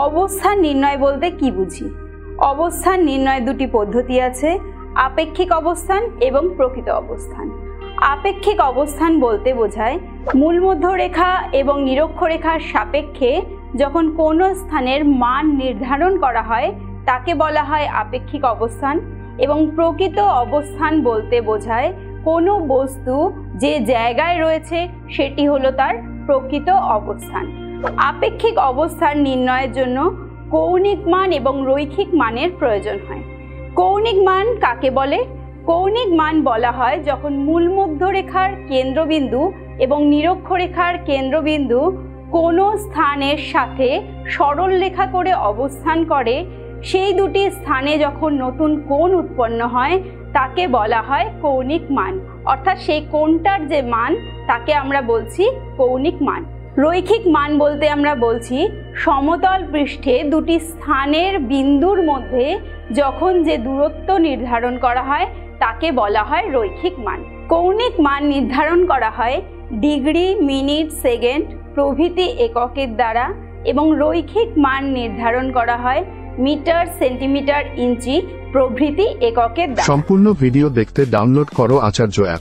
অবস্থান নির্ণয় বলতে কি বুঝি? অবস্থান নির্ণয় দুটি পদ্ধতি আছে, আপেক্ষিক অবস্থান এবং প্রকৃত অবস্থান। আপেক্ষিক অবস্থান বলতে বোঝায় মূলমধ্যরেখা এবং নিরক্ষরেখার সাপেক্ষে যখন কোনো স্থানের মান নির্ধারণ করা হয় তাকে বলা হয় আপেক্ষিক অবস্থান। এবং প্রকৃত অবস্থান বলতে বোঝায় কোনো বস্তু যে জায়গায় রয়েছে সেটি হলো তার প্রকৃত অবস্থান। আপেক্ষিক অবস্থান নির্ণয়ের জন্য কৌণিক মান এবং রৈখিক মানের প্রয়োজন হয়। কৌণিক মান কাকে বলে? কৌণিক মান বলা হয় যখন মূলমধ্যরেখার কেন্দ্রবিন্দু এবং নিরক্ষরেখার কেন্দ্রবিন্দু কোনো স্থানের সাথে সরল রেখা করে অবস্থান করে, সেই দুটি স্থানে যখন নতুন কোণ উৎপন্ন হয় তাকে বলা হয় কৌণিক মান, অর্থাৎ সেই কোণটার যে মান তাকে আমরা বলছি কৌণিক মান। রৈখিক মান বলতে আমরা বলছি সমতল পৃষ্ঠে দুটি স্থানের বিন্দুর মধ্যে যখন যে দূরত্ব নির্ধারণ করা হয় তাকে বলা হয় রৈখিক মান। কৌণিক মান নির্ধারণ করা হয় ডিগ্রি, মিনিট, সেকেন্ড প্রভৃতি এককের দ্বারা এবং রৈখিক মান নির্ধারণ করা হয় মিটার, সেন্টিমিটার, ইঞ্চি প্রভৃতি এককের দ্বারা। সম্পূর্ণ ভিডিও দেখতে ডাউনলোড করো আচার্য অ্যাপ।